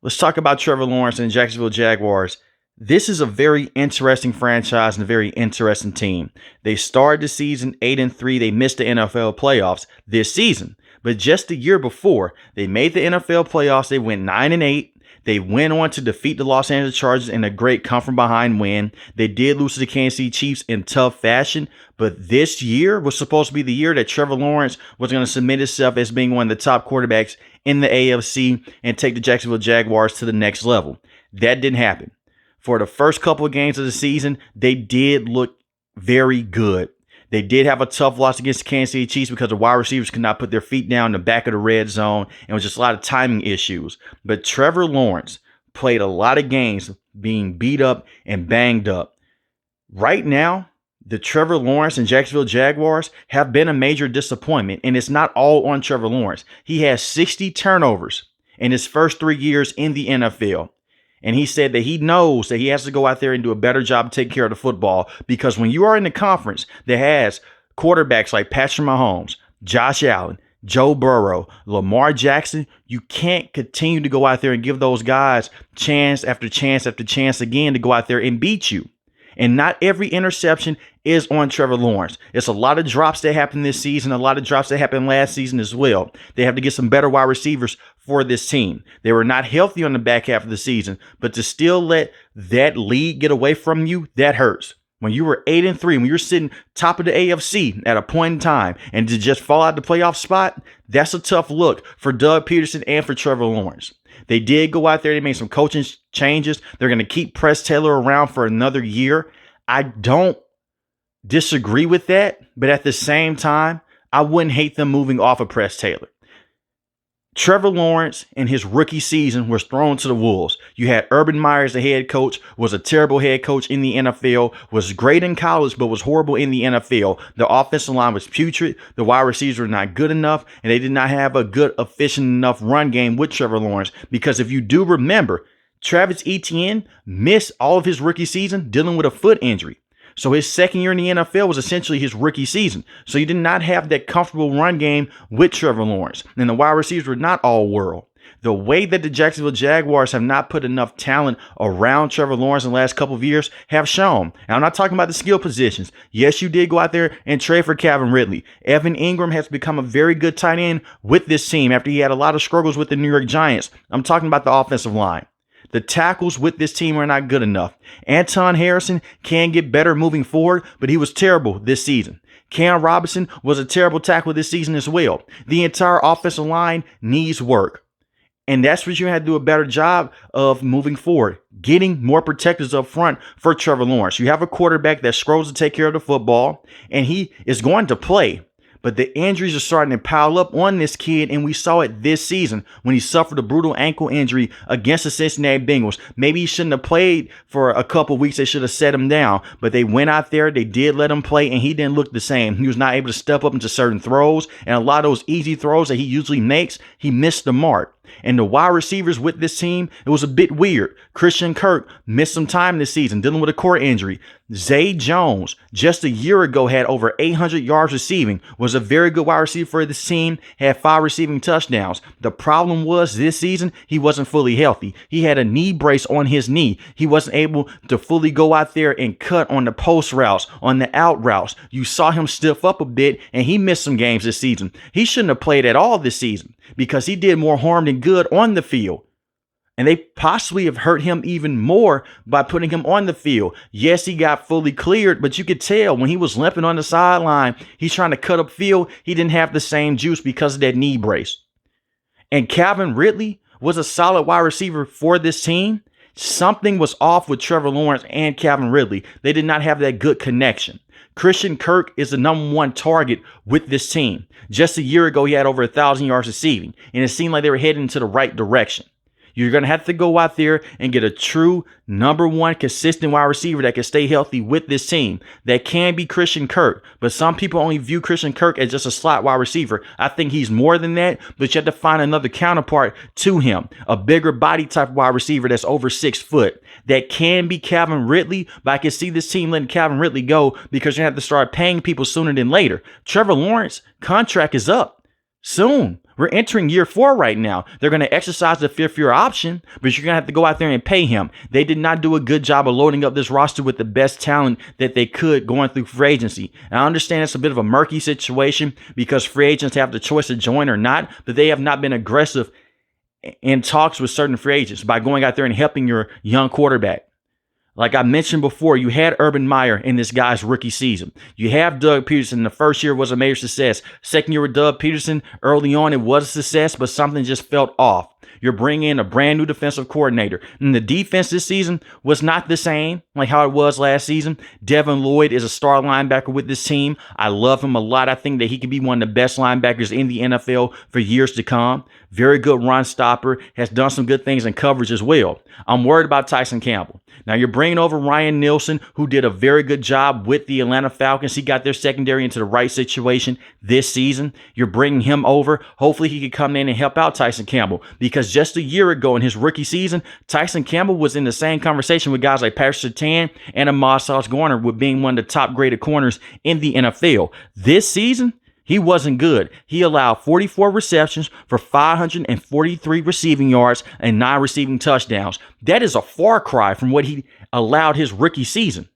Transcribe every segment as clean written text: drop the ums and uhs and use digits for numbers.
Let's talk about Trevor Lawrence and the Jacksonville Jaguars. This is a very interesting franchise and a very interesting team. They started the season 8-3. They missed the NFL playoffs this season. But just the year before, they made the NFL playoffs. They went 9-8. They went on to defeat the Los Angeles Chargers in a great come from behind win. They did lose to the Kansas City Chiefs in tough fashion, but this year was supposed to be the year that Trevor Lawrence was going to submit himself as being one of the top quarterbacks in the AFC and take the Jacksonville Jaguars to the next level. That didn't happen. For the first couple of games of the season, they did look very good. They did have a tough loss against the Kansas City Chiefs because the wide receivers could not put their feet down in the back of the red zone, and it was just a lot of timing issues. But Trevor Lawrence played a lot of games being beat up and banged up. Right now, the Trevor Lawrence and Jacksonville Jaguars have been a major disappointment, and it's not all on Trevor Lawrence. He has 60 turnovers in his first 3 years in the NFL. And he said that he knows that he has to go out there and do a better job taking care of the football, because when you are in the conference that has quarterbacks like Patrick Mahomes, Josh Allen, Joe Burrow, Lamar Jackson, you can't continue to go out there and give those guys chance after chance after chance again to go out there and beat you. And not every interception is on Trevor Lawrence. It's a lot of drops that happened this season, a lot of drops that happened last season as well. They have to get some better wide receivers for this team. They were not healthy on the back half of the season, but to still let that lead get away from you, that hurts. When you were 8-3, when you're sitting top of the AFC at a point in time, and to just fall out the playoff spot, that's a tough look for Doug Peterson and for Trevor Lawrence. They did go out there. They made some coaching changes. They're going to keep Press Taylor around for another year. I don't disagree with that, but at the same time, I wouldn't hate them moving off of Press Taylor. Trevor Lawrence in his rookie season was thrown to the wolves. You had Urban Meyer as the head coach, was a terrible head coach in the NFL, was great in college, but was horrible in the NFL. The offensive line was putrid. The wide receivers were not good enough, and they did not have a good, efficient enough run game with Trevor Lawrence. Because if you do remember, Travis Etienne missed all of his rookie season dealing with a foot injury. So his second year in the NFL was essentially his rookie season. So you did not have that comfortable run game with Trevor Lawrence. And the wide receivers were not all world. The way that the Jacksonville Jaguars have not put enough talent around Trevor Lawrence in the last couple of years have shown. And I'm not talking about the skill positions. Yes, you did go out there and trade for Calvin Ridley. Evan Ingram has become a very good tight end with this team after he had a lot of struggles with the New York Giants. I'm talking about the offensive line. The tackles with this team are not good enough. Anton Harrison can get better moving forward, but he was terrible this season. Cam Robinson was a terrible tackle this season as well. The entire offensive line needs work. And that's what you had to do a better job of moving forward, getting more protectors up front for Trevor Lawrence. You have a quarterback that struggles to take care of the football, and he is going to play. But the injuries are starting to pile up on this kid, and we saw it this season when he suffered a brutal ankle injury against the Cincinnati Bengals. Maybe he shouldn't have played for a couple weeks. They should have set him down. But they went out there, they did let him play, and he didn't look the same. He was not able to step up into certain throws, and a lot of those easy throws that he usually makes, he missed the mark. And the wide receivers with this team, it was a bit weird. Christian Kirk missed some time this season dealing with a core injury. Zay Jones, just a year ago, had over 800 yards receiving, was a very good wide receiver for this team, had 5 receiving touchdowns. The problem was this season, he wasn't fully healthy. He had a knee brace on his knee. He wasn't able to fully go out there and cut on the post routes, on the out routes. You saw him stiff up a bit, and he missed some games this season. He shouldn't have played at all this season because he did more harm than good on the field. And they possibly have hurt him even more by putting him on the field. Yes, he got fully cleared, but you could tell when he was limping on the sideline, he's trying to cut up field. He didn't have the same juice because of that knee brace. And Calvin Ridley was a solid wide receiver for this team. Something was off with Trevor Lawrence and Calvin Ridley. They did not have that good connection. Christian Kirk is the number one target with this team. Just a year ago, he had over 1,000 yards receiving, and it seemed like they were heading into the right direction. You're going to have to go out there and get a true number one consistent wide receiver that can stay healthy with this team. That can be Christian Kirk, but some people only view Christian Kirk as just a slot wide receiver. I think he's more than that, but you have to find another counterpart to him, a bigger body type wide receiver that's over 6 foot. That can be Calvin Ridley, but I can see this team letting Calvin Ridley go because you have to start paying people sooner than later. Trevor Lawrence contract is up soon. We're entering year 4 right now. They're going to exercise the fifth year option, but you're going to have to go out there and pay him. They did not do a good job of loading up this roster with the best talent that they could going through free agency. And I understand it's a bit of a murky situation because free agents have the choice to join or not, but they have not been aggressive in talks with certain free agents by going out there and helping your young quarterback. Like I mentioned before, you had Urban Meyer in this guy's rookie season. You have Doug Peterson. The first year was a major success. Second year with Doug Peterson, early on it was a success, but something just felt off. You're bringing in a brand new defensive coordinator. And the defense this season was not the same like how it was last season. Devin Lloyd is a star linebacker with this team. I love him a lot. I think that he could be one of the best linebackers in the NFL for years to come. Very good run stopper. Has done some good things in coverage as well. I'm worried about Tyson Campbell. Now you're bringing over Ryan Nielsen, who did a very good job with the Atlanta Falcons. He got their secondary into the right situation this season. You're bringing him over. Hopefully he could come in and help out Tyson Campbell, because just a year ago in his rookie season, Tyson Campbell was in the same conversation with guys like Patrick Surtain and Ahmad Sauce-Gardner with being one of the top graded corners in the NFL. This season, he wasn't good. He allowed 44 receptions for 543 receiving yards and 9 receiving touchdowns. That is a far cry from what he allowed his rookie season.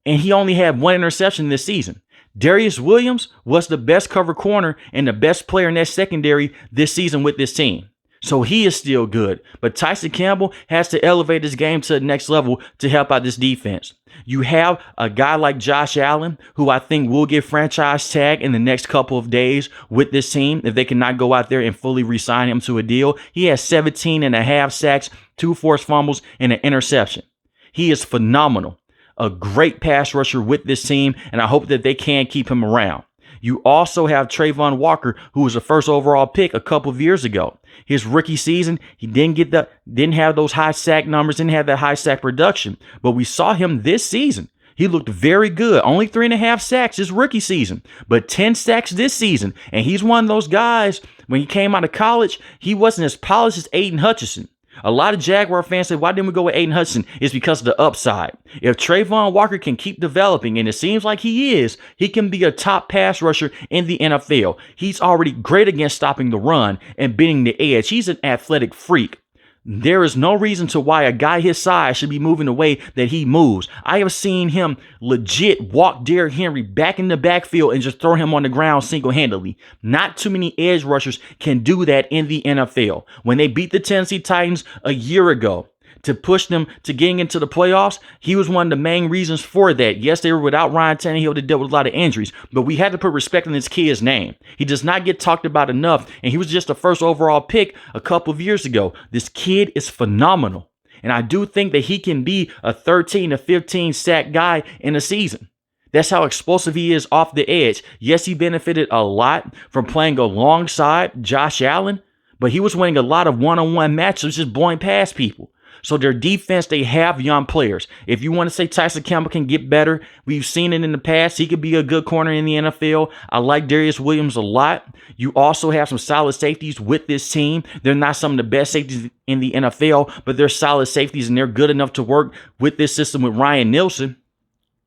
And he only had 1 interception this season. Darius Williams was the best cover corner and the best player in that secondary this season with this team. So he is still good. But Tyson Campbell has to elevate his game to the next level to help out this defense. You have a guy like Josh Allen, who I think will get franchise tag in the next couple of days with this team if they cannot go out there and fully re-sign him to a deal. He has 17 and a half sacks, 2 forced fumbles, and an interception. He is phenomenal. A great pass rusher with this team, and I hope that they can keep him around. You also have Trayvon Walker, who was a first overall pick a couple of years ago. His rookie season, he didn't have those high sack numbers, didn't have that high sack production. But we saw him this season. He looked very good. Only 3.5 sacks his rookie season, but 10 sacks this season. And he's one of those guys, when he came out of college, he wasn't as polished as Aiden Hutchinson. A lot of Jaguar fans say, why didn't we go with Aiden Hudson? It's because of the upside. If Trayvon Walker can keep developing, and it seems like he is, he can be a top pass rusher in the NFL. He's already great against stopping the run and bending the edge. He's an athletic freak. There is no reason to why a guy his size should be moving the way that he moves. I have seen him legit walk Derrick Henry back in the backfield and just throw him on the ground single-handedly. Not too many edge rushers can do that in the NFL. When they beat the Tennessee Titans a year ago to push them to getting into the playoffs, he was one of the main reasons for that. Yes, they were without Ryan Tannehill to deal with a lot of injuries, but we had to put respect on this kid's name. He does not get talked about enough, and he was just a first overall pick a couple of years ago. This kid is phenomenal, and I do think that he can be a 13 to 15 sack guy in a season. That's how explosive he is off the edge. Yes, he benefited a lot from playing alongside Josh Allen, but he was winning a lot of one-on-one matchups just blowing past people. So their defense, they have young players. If you want to say Tyson Campbell can get better, we've seen it in the past. He could be a good corner in the NFL. I like Darius Williams a lot. You also have some solid safeties with this team. They're not some of the best safeties in the NFL, but they're solid safeties, and they're good enough to work with this system with Ryan Nielsen.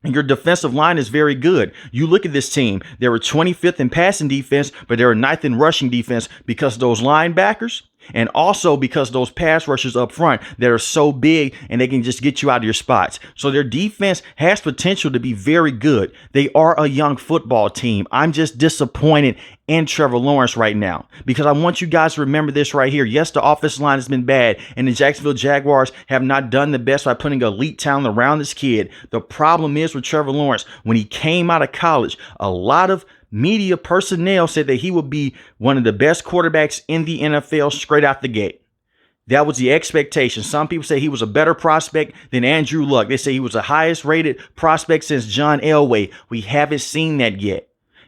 And your defensive line is very good. You look at this team. They were 25th in passing defense, but they were 9th in rushing defense because of those linebackers. And also because those pass rushers up front that are so big and they can just get you out of your spots. So their defense has potential to be very good. They are a young football team. I'm just disappointed in Trevor Lawrence right now because I want you guys to remember this right here. Yes, the offensive line has been bad, and the Jacksonville Jaguars have not done the best by putting elite talent around this kid. The problem is with Trevor Lawrence, when he came out of college, a lot of media personnel said that he would be one of the best quarterbacks in the NFL straight out the gate. That was the expectation. Some people say he was a better prospect than Andrew Luck. They say he was the highest rated prospect since John Elway. We haven't seen that yet.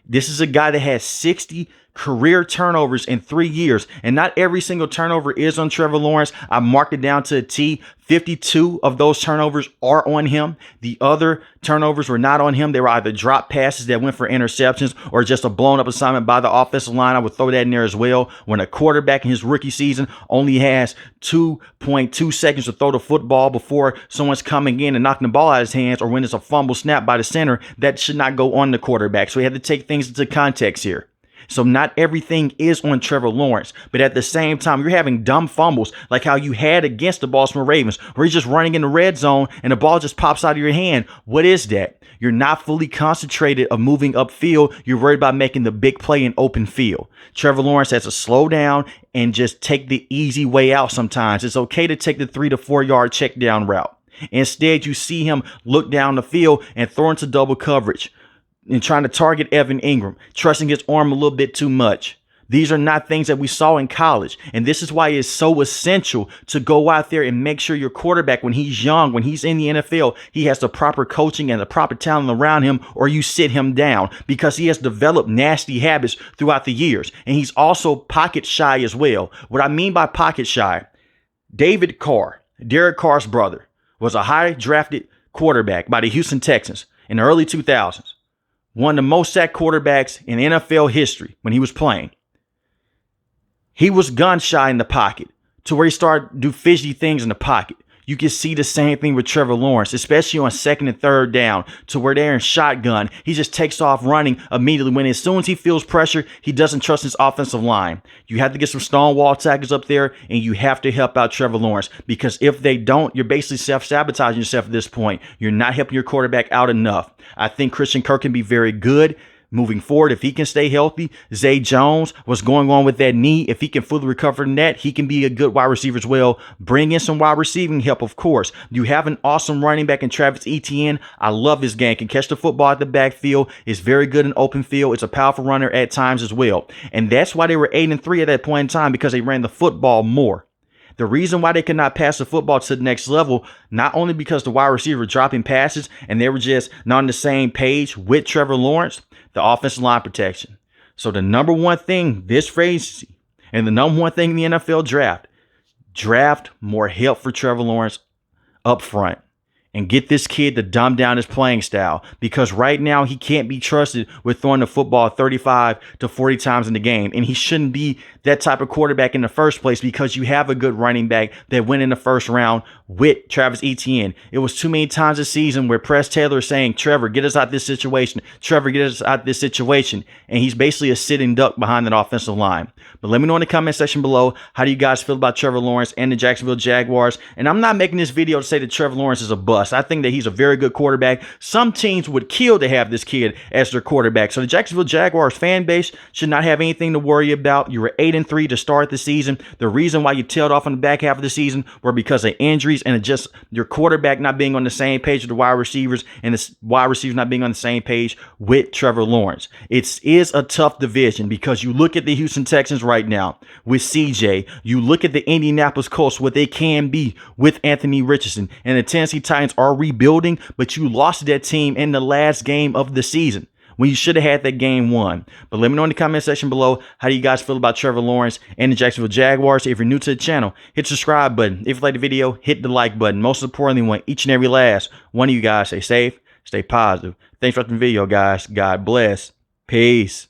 This is a guy that has 60 career turnovers in 3 years, and not every single turnover is on Trevor Lawrence. I marked it down to a T. 52 of those turnovers are on him. The other turnovers were not on him. They were either drop passes that went for interceptions or just a blown up assignment by the offensive line. I would throw that in there as well. When a quarterback in his rookie season only has 2.2 seconds to throw the football before someone's coming in and knocking the ball out of his hands, or when it's a fumble snap by the center, that should not go on the quarterback. So we have to take things into context here. So not everything is on Trevor Lawrence. But at the same time, you're having dumb fumbles like how you had against the Baltimore Ravens, where you're just running in the red zone and the ball just pops out of your hand. What is that? You're not fully concentrated of moving upfield. You're worried about making the big play in open field. Trevor Lawrence has to slow down and just take the easy way out sometimes. It's okay to take the 3 to 4 yard check down route. Instead, you see him look down the field and throw into double coverage and trying to target Evan Ingram, trusting his arm a little bit too much. These are not things that we saw in college. And this is why it's so essential to go out there and make sure your quarterback, when he's young, when he's in the NFL, he has the proper coaching and the proper talent around him, or you sit him down, because he has developed nasty habits throughout the years. And he's also pocket shy as well. What I mean by pocket shy, David Carr, Derek Carr's brother, was a high drafted quarterback by the Houston Texans in the early 2000s. One of the most sacked quarterbacks in NFL history when he was playing. He was gun shy in the pocket to where he started to do fidgety things in the pocket. You can see the same thing with Trevor Lawrence, especially on 2nd and 3rd down, to where they're in shotgun. He just takes off running immediately. When as soon as he feels pressure, he doesn't trust his offensive line. You have to get some stonewall tackles up there, and you have to help out Trevor Lawrence, because if they don't, you're basically self-sabotaging yourself at this point. You're not helping your quarterback out enough. I think Christian Kirk can be very good moving forward if he can stay healthy. Zay Jones, what's going on with that knee? If he can fully recover from that, he can be a good wide receiver as well. Bring in some wide receiving help, of course. You have an awesome running back in Travis Etienne. I love his game. Can catch the football at the backfield. Is very good in open field. It's a powerful runner at times as well. And that's why they were 8-3 at that point in time, because they ran the football more. The reason why they could not pass the football to the next level, not only because the wide receiver were dropping passes and they were just not on the same page with Trevor Lawrence, the offensive line protection. So the number one thing this phrase and the number one thing in the NFL draft more help for Trevor Lawrence up front. And get this kid to dumb down his playing style, because right now he can't be trusted with throwing the football 35 to 40 times in the game. And he shouldn't be that type of quarterback in the first place, because you have a good running back that went in the first round with Travis Etienne. It was too many times this season where Press Taylor is saying, Trevor, get us out this situation. Trevor, get us out this situation. And he's basically a sitting duck behind that offensive line. But let me know in the comment section below, how do you guys feel about Trevor Lawrence and the Jacksonville Jaguars? And I'm not making this video to say that Trevor Lawrence is a bust. I think that he's a very good quarterback. Some teams would kill to have this kid as their quarterback. So the Jacksonville Jaguars fan base should not have anything to worry about. You were 8-3 to start the season. The reason why you tailed off on the back half of the season were because of injuries and just your quarterback not being on the same page with the wide receivers, and the wide receivers not being on the same page with Trevor Lawrence. It is a tough division, because you look at the Houston Texans right now with CJ. You look at the Indianapolis Colts, what they can be with Anthony Richardson, and the Tennessee Titans are rebuilding, but you lost that team in the last game of the season when you should have had that game won. But let me know in the comment section below, how do you guys feel about Trevor Lawrence and the Jacksonville Jaguars? If you're new to the channel, hit the subscribe button. If you like the video, hit the like button. Most importantly, we want each and every last one of you guys stay safe, stay positive. Thanks for watching the video, guys. God bless. Peace.